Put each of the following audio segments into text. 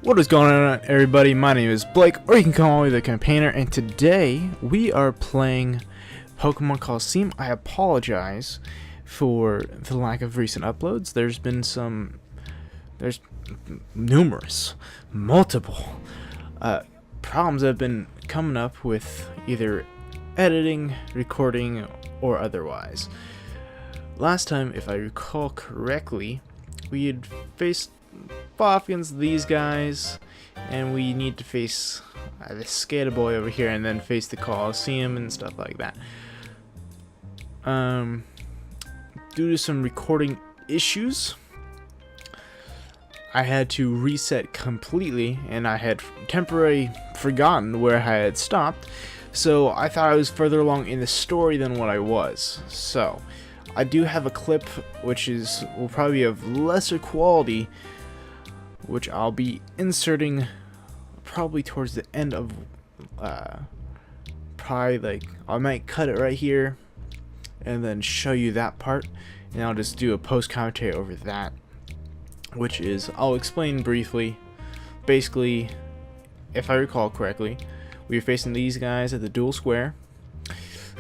What is going on, everybody? My name is Blake, or you can call me the Campaigner, and today we are playing Pokémon Colosseum. I apologize for the lack of recent uploads. There's multiple problems that have been coming up with either editing, recording, or otherwise. Last time, if I recall correctly, we had faced off against these guys, and we need to face this Skater Boy over here, and then face the Colosseum and stuff like that. Due to some recording issues, I had to reset completely, and I had temporarily forgotten where I had stopped, so I thought I was further along in the story than what I was. So I do have a clip which will probably be of lesser quality, which I'll be inserting probably towards the end of I might cut it right here and then show you that part, and I'll just do a post commentary over that, which is, I'll explain briefly. Basically, if I recall correctly, we were facing these guys at the dual square,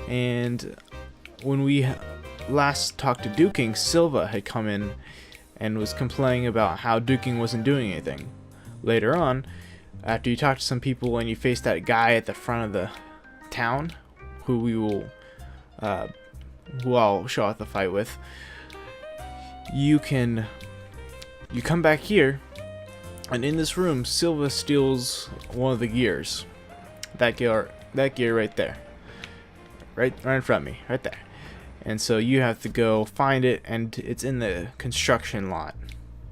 and when we last talked to Duking, Silva had come in and was complaining about how Duking wasn't doing anything. Later on, after you talk to some people and you face that guy at the front of the town, who I'll show off the fight with, you come back here, and in this room, Silva steals one of the gears. That gear right there, right in front of me, right there. And so you have to go find it, and it's in the construction lot.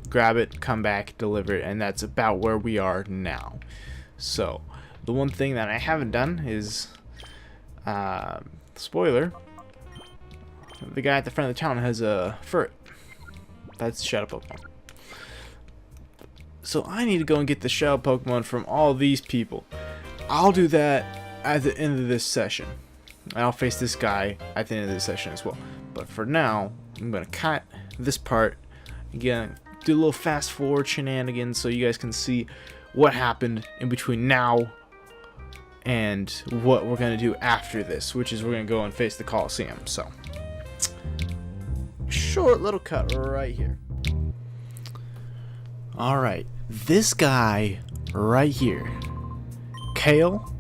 Grab it, come back, deliver it, and that's about where we are now. So the one thing that I haven't done is, spoiler, the guy at the front of the town has a ferret. That's Shadow Pokemon. So I need to go and get the Shadow Pokemon from all these people. I'll do that at the end of this session. I'll face this guy at the end of this session as well. But for now, I'm going to cut this part. Again, do a little fast forward shenanigans so you guys can see what happened in between now and what we're going to do after this, which is we're going to go and face the Colosseum. So, short little cut right here. Alright, this guy right here, Kale.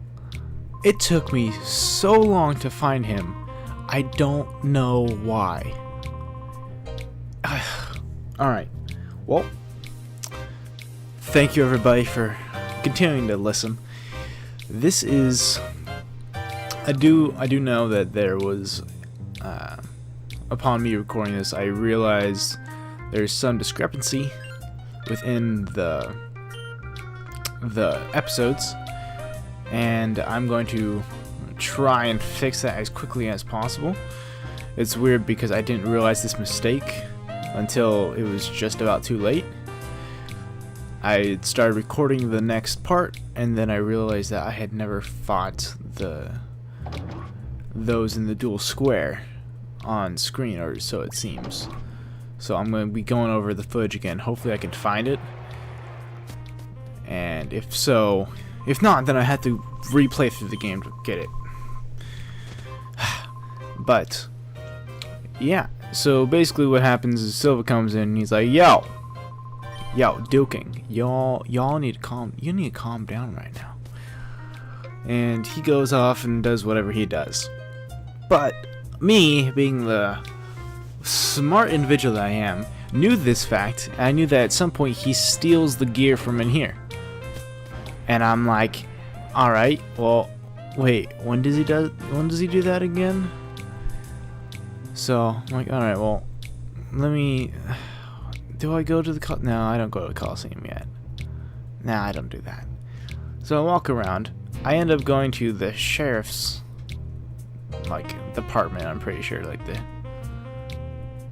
It took me so long to find him. I don't know why. Alright. Well, thank you everybody for continuing to listen. This is... I do know that there was... upon me recording this, I realized there's some discrepancy within the episodes, and I'm going to try and fix that as quickly as possible. It's weird because I didn't realize this mistake until it was just about too late. I started recording the next part, and then I realized that I had never fought those in the dual square on screen, or so it seems. So I'm going to be going over the footage again. Hopefully I can find it, and if not, then I had to replay through the game to get it. But yeah, so basically what happens is Silva comes in and he's like, yo, Duking, y'all need to calm down right now. And he goes off and does whatever he does. But me, being the smart individual that I am, knew this fact. I knew that at some point he steals the gear from in here. And I'm like, alright, well, wait, when does he do that again? So, I'm like, alright, well, do I go to the no, I don't go to the Colosseum yet. Nah, I don't do that. So I walk around. I end up going to the sheriff's, department, I'm pretty sure,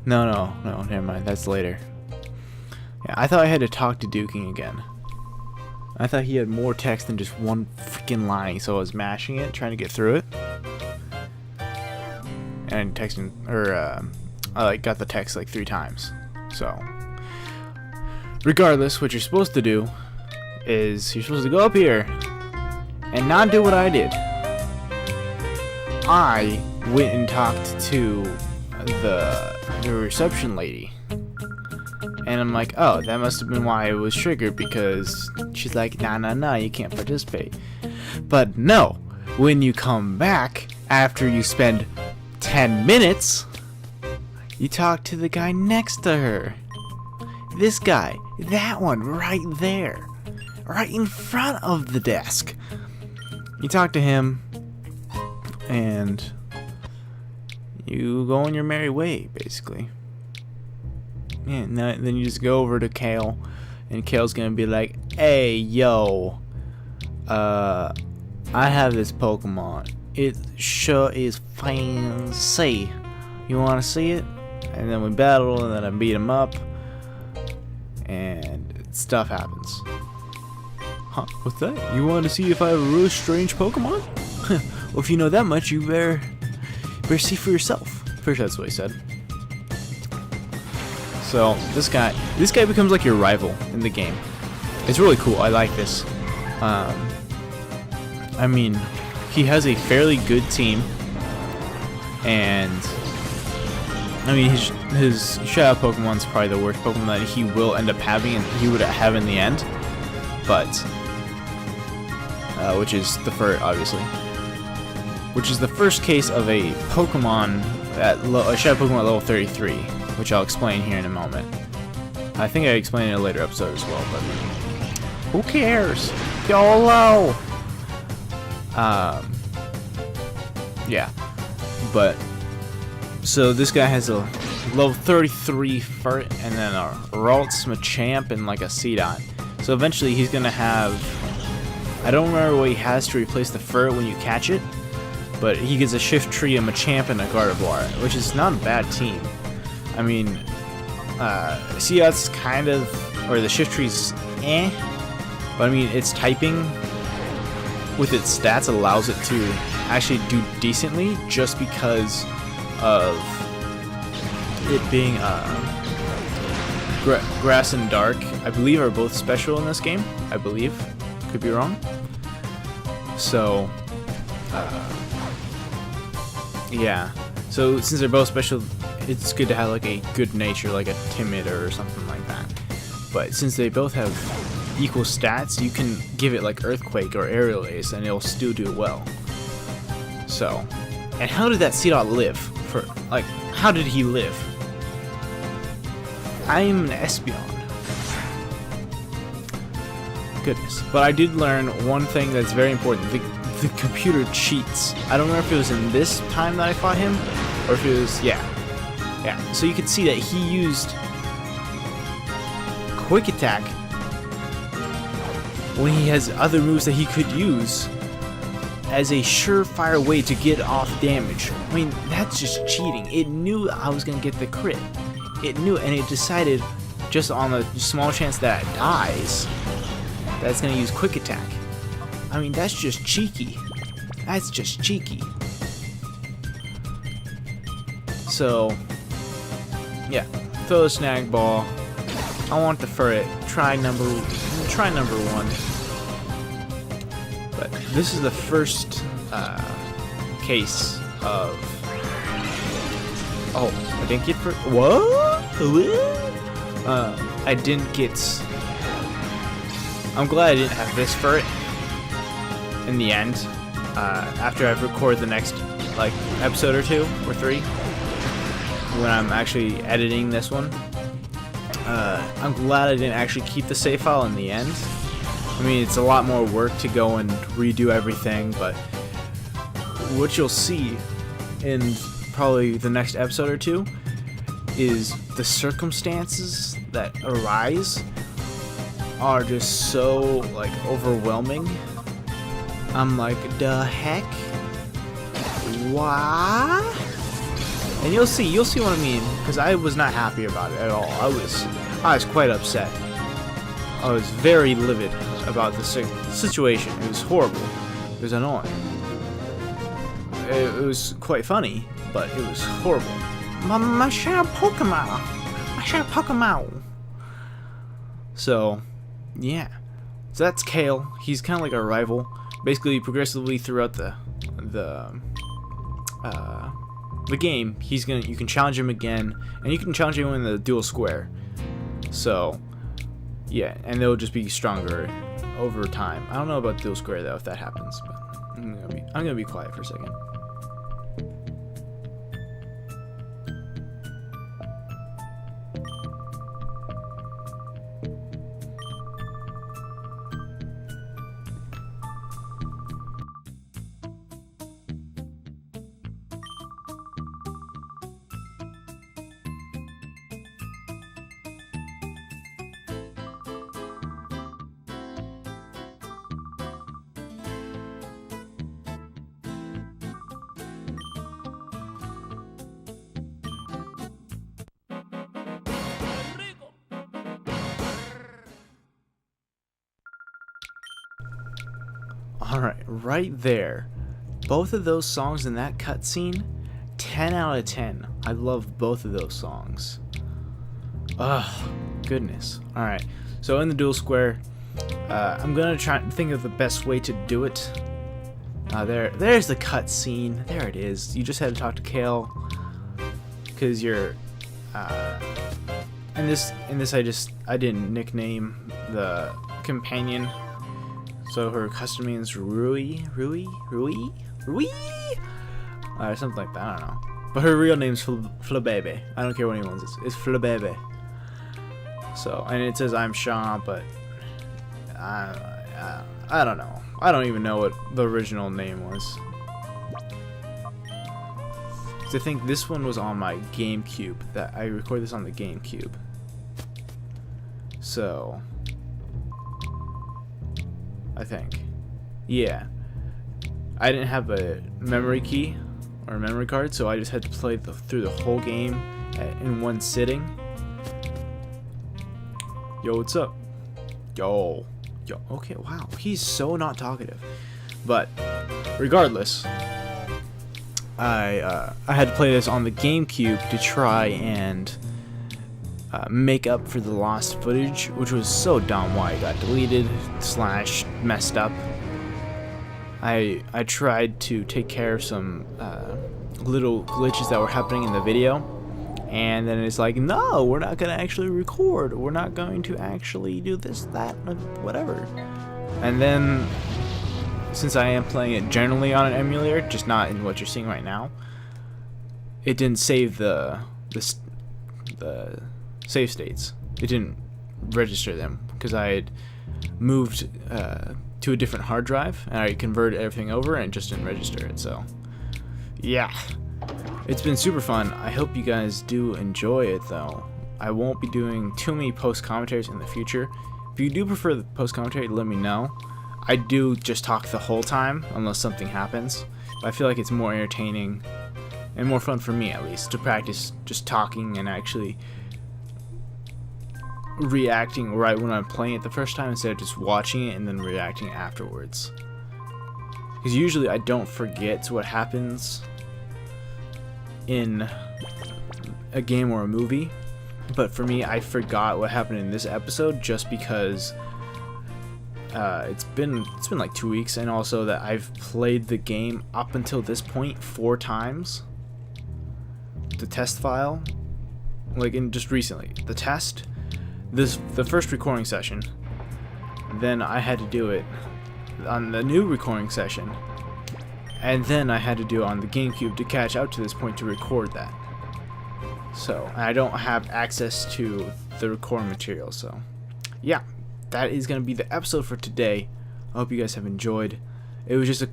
No, never mind, that's later. Yeah, I thought I had to talk to Duking again. I thought he had more text than just one freaking line, so I was mashing it, trying to get through it. And texting, I got the text 3 times. So, regardless, what you're supposed to do is you're supposed to go up here and not do what I did. I went and talked to the reception lady. And I'm like, oh, that must have been why it was triggered, because she's like, nah, you can't participate. But no, when you come back after you spend 10 minutes, you talk to the guy next to her. This guy, that one right there, right in front of the desk. You talk to him, and you go on your merry way, basically. Yeah, and then you just go over to Kale, and Kale's gonna be like, hey, yo, I have this Pokemon. It sure is fancy. You wanna see it? And then we battle, and then I beat him up, and stuff happens. Huh, what's that? You want to see if I have a really strange Pokemon? Well, if you know that much, you better see for yourself. Pretty sure that's what he said. So this guy becomes like your rival in the game. It's really cool. I like this. I mean, he has a fairly good team, and I mean his Shadow Pokemon's probably the worst Pokemon that he will end up having, and he would have in the end. But which is the first, obviously. Which is the first case of a Pokemon a Shadow Pokemon at level 33, which I'll explain here in a moment. I think I explained it in a later episode as well, but who cares? YOLO! Yeah. But so this guy has a level 33 Furt, and then a Ralts, Machamp, and like a Seedot. So eventually he's gonna have, I don't remember what he has to replace the Furt when you catch it, but he gets a Shiftry, a Machamp, and a Gardevoir, which is not a bad team. I mean, Seedot's kind of, or the Shiftry's but I mean, its typing with its stats allows it to actually do decently, just because of it being Grass and Dark, I believe, are both special in this game. I believe, could be wrong. So yeah, so since they're both special, it's good to have like a good nature, like a Timid or something like that. But since they both have equal stats, you can give it like Earthquake or Aerial Ace, and it'll still do well. So, and how did that Seedot live? For like, how did he live? I am an Espeon. Goodness. But I did learn one thing that's very important. The computer cheats. I don't remember if it was in this time that I fought him, or if it was, yeah. So you can see that he used Quick Attack when he has other moves that he could use as a surefire way to get off damage. I mean, that's just cheating. It knew I was going to get the crit. It knew, and it decided, just on the small chance that it dies, that it's going to use Quick Attack. I mean, that's just cheeky. That's just cheeky. So, yeah, throw a Snag Ball. I want the Furret. Try number one. But this is the first case of. Oh, I didn't get for what? I didn't get. I'm glad I didn't have this Furret in the end. After I've recorded the next like episode or 2 or 3, when I'm actually editing this one. I'm glad I didn't actually keep the save file in the end. I mean, it's a lot more work to go and redo everything, but what you'll see in probably the next episode or 2 is the circumstances that arise are just so like overwhelming. I'm like, the heck? What? And you'll see what I mean, because I was not happy about it at all. I was quite upset. I was very livid about the situation. It was horrible. It was annoying. It was quite funny, but it was horrible. My shadow Pokemon. So, yeah. So that's Kale. He's kind of like a rival. Basically, progressively throughout the game, you can challenge him again, and you can challenge him in the dual square. So yeah, and they'll just be stronger over time. I don't know about dual square though, if that happens, but I'm gonna be quiet for a second. Alright, right there. Both of those songs in that cutscene, 10 out of 10. I love both of those songs. Ugh, goodness. Alright, so in the dual square, I'm gonna try and think of the best way to do it. There's the cutscene. There it is. You just had to talk to Kale, because you're, in this I didn't nickname the companion. So her custom name is Rui? Something like that, I don't know. But her real name's Flabebe. I don't care what anyone says. It's Flabebe. So, and it says I'm Sean, but I don't know. I don't even know what the original name was. Because I think this one was on my GameCube. That I recorded this on the GameCube. So I think. Yeah. I didn't have a memory key or a memory card, so I just had to play through the whole game in one sitting. Yo, what's up? Yo. Okay, wow. He's so not talkative. But regardless, I had to play this on the GameCube to try and make up for the lost footage, which was so dumb why it got deleted / messed up. I tried to take care of some little glitches that were happening in the video, and then it's like, no, we're not going to actually record, we're not going to actually do this, that, whatever. And then, since I am playing it generally on an emulator, just not in what you're seeing right now, it didn't save the save states. It didn't register them because I had moved to a different hard drive and I converted everything over and it just didn't register it. So yeah, it's been super fun. I hope you guys do enjoy it though. I won't be doing too many post commentaries in the future. If you do prefer the post commentary, let me know. I do just talk the whole time unless something happens, but I feel like it's more entertaining and more fun for me, at least, to practice just talking and actually reacting right when I'm playing it the first time instead of just watching it and then reacting afterwards. Because usually I don't forget what happens in a game or a movie, but for me, I forgot what happened in this episode just because it's been like 2 weeks, and also that I've played the game up until this point 4 times. The test file, like just recently, the test. The first recording session, then I had to do it on the new recording session, and then I had to do it on the GameCube to catch up to this point to record that. So I don't have access to the recording material, so yeah, that is going to be the episode for today. I hope you guys have enjoyed. It was just a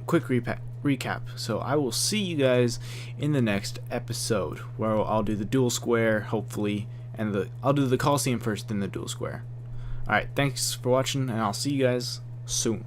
quick recap, so I will see you guys in the next episode where I'll do the dual square, hopefully, and I'll do the Colosseum first, then the dual square. Alright, thanks for watching, and I'll see you guys soon.